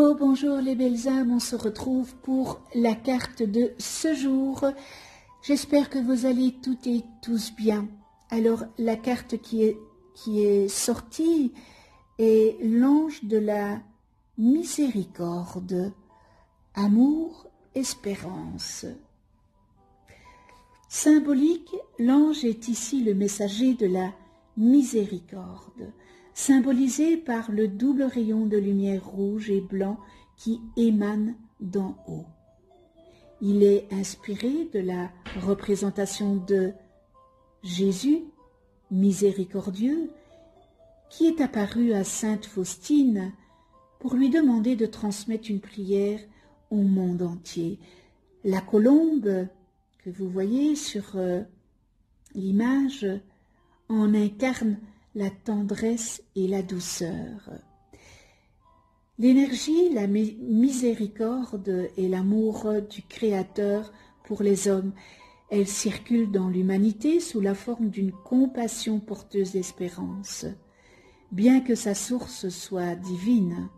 Bonjour les belles âmes, on se retrouve pour la carte de ce jour. J'espère que vous allez toutes et tous bien. Alors la carte qui est sortie est l'ange de la miséricorde, amour, espérance. Symbolique, l'ange est ici le messager de la miséricorde, symbolisé par le double rayon de lumière rouge et blanc qui émane d'en haut. Il est inspiré de la représentation de Jésus, miséricordieux, qui est apparu à Sainte Faustine pour lui demander de transmettre une prière au monde entier. La colombe que vous voyez sur l'image en incarne la tendresse et la douceur. L'énergie, la miséricorde et l'amour du Créateur pour les hommes, elle circule dans l'humanité sous la forme d'une compassion porteuse d'espérance, bien que sa source soit divine.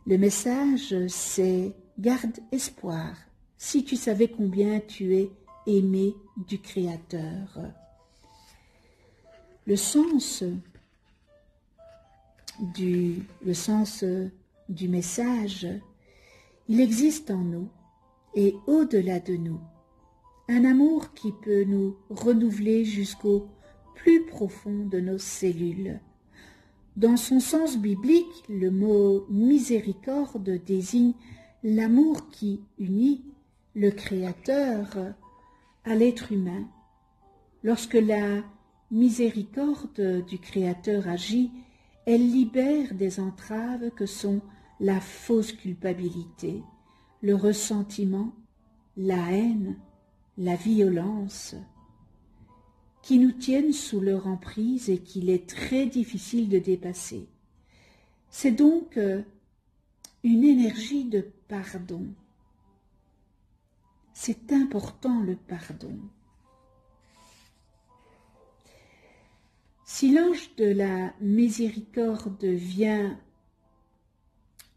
Le message, c'est « Garde espoir, si tu savais combien tu es aimé du Créateur ». Le sens du message, il existe en nous et au-delà de nous. Un amour qui peut nous renouveler jusqu'au plus profond de nos cellules. Dans son sens biblique, le mot miséricorde désigne l'amour qui unit le Créateur à l'être humain. Lorsque la miséricorde du Créateur agit, elle libère des entraves que sont la fausse culpabilité, le ressentiment, la haine, la violence, qui nous tiennent sous leur emprise et qu'il est très difficile de dépasser. C'est donc une énergie de pardon. C'est important le pardon. Si l'ange de la miséricorde vient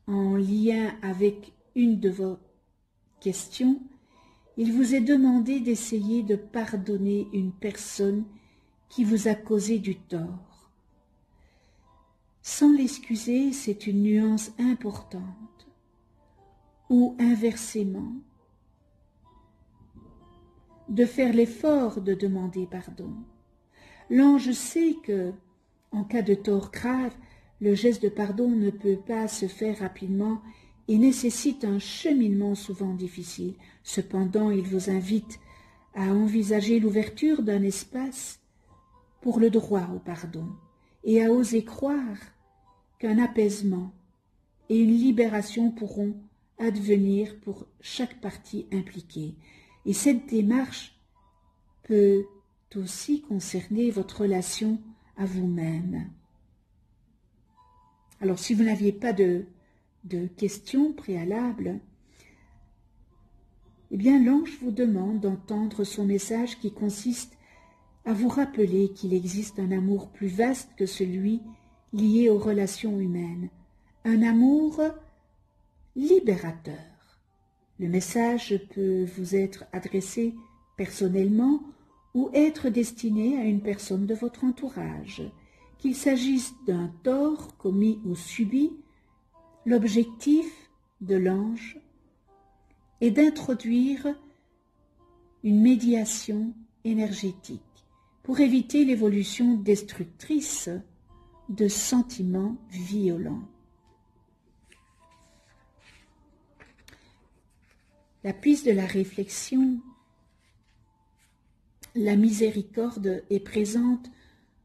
en lien avec une de vos questions, il vous est demandé d'essayer de pardonner une personne qui vous a causé du tort. Sans l'excuser, c'est une nuance importante. Ou inversement, de faire l'effort de demander pardon. L'ange sait que, en cas de tort grave, le geste de pardon ne peut pas se faire rapidement et nécessite un cheminement souvent difficile. Cependant, il vous invite à envisager l'ouverture d'un espace pour le droit au pardon et à oser croire qu'un apaisement et une libération pourront advenir pour chaque partie impliquée. Et cette démarche peut aussi concerner votre relation à vous-même. Alors, si vous n'aviez pas de questions préalables, eh bien, l'ange vous demande d'entendre son message qui consiste à vous rappeler qu'il existe un amour plus vaste que celui lié aux relations humaines, un amour libérateur. Le message peut vous être adressé personnellement ou être destiné à une personne de votre entourage. Qu'il s'agisse d'un tort commis ou subi, l'objectif de l'ange est d'introduire une médiation énergétique pour éviter l'évolution destructrice de sentiments violents. La piste de la réflexion, la miséricorde est présente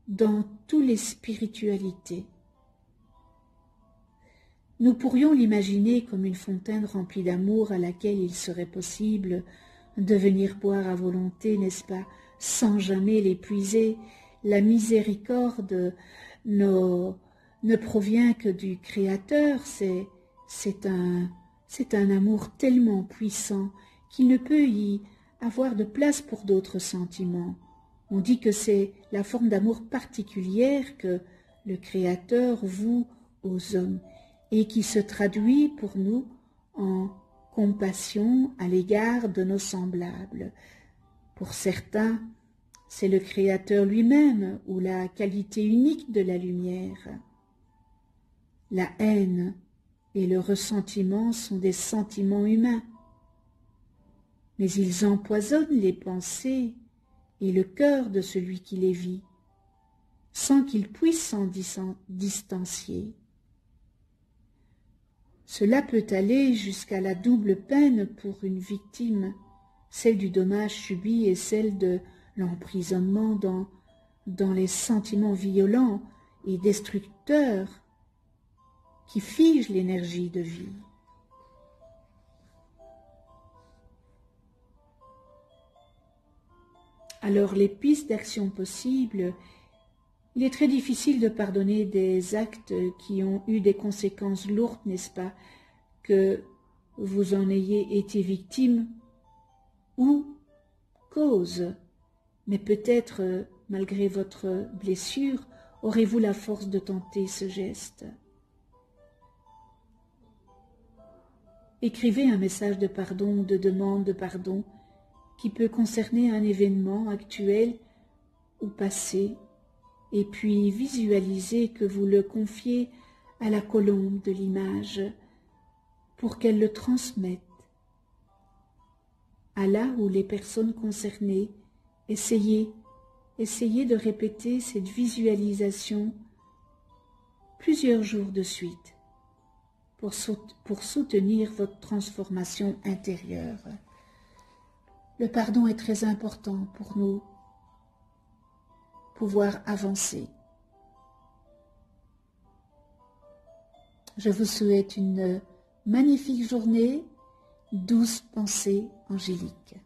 dans toutes les spiritualités. Nous pourrions l'imaginer comme une fontaine remplie d'amour à laquelle il serait possible de venir boire à volonté, n'est-ce pas, sans jamais l'épuiser. La miséricorde ne provient que du Créateur, c'est un amour tellement puissant qu'il ne peut y avoir de place pour d'autres sentiments. On dit que c'est la forme d'amour particulière que le Créateur voue aux hommes. et qui se traduit pour nous en compassion à l'égard de nos semblables. Pour certains, c'est le Créateur lui-même ou la qualité unique de la lumière. La haine et le ressentiment sont des sentiments humains, mais ils empoisonnent les pensées et le cœur de celui qui les vit, sans qu'il puisse s'en distancier. Cela peut aller jusqu'à la double peine pour une victime, celle du dommage subi et celle de l'emprisonnement dans les sentiments violents et destructeurs qui figent l'énergie de vie. Alors les pistes d'action possibles, il est très difficile de pardonner des actes qui ont eu des conséquences lourdes, n'est-ce pas, que vous en ayez été victime ou cause. Mais peut-être, malgré votre blessure, aurez-vous la force de tenter ce geste. Écrivez un message de pardon ou de demande de pardon qui peut concerner un événement actuel ou passé, et puis visualisez que vous le confiez à la colombe de l'image pour qu'elle le transmette à là où les personnes concernées. Essayez de répéter cette visualisation plusieurs jours de suite pour soutenir votre transformation intérieure. Le pardon est très important pour nous pouvoir avancer. Je vous souhaite une magnifique journée, douce pensée angélique.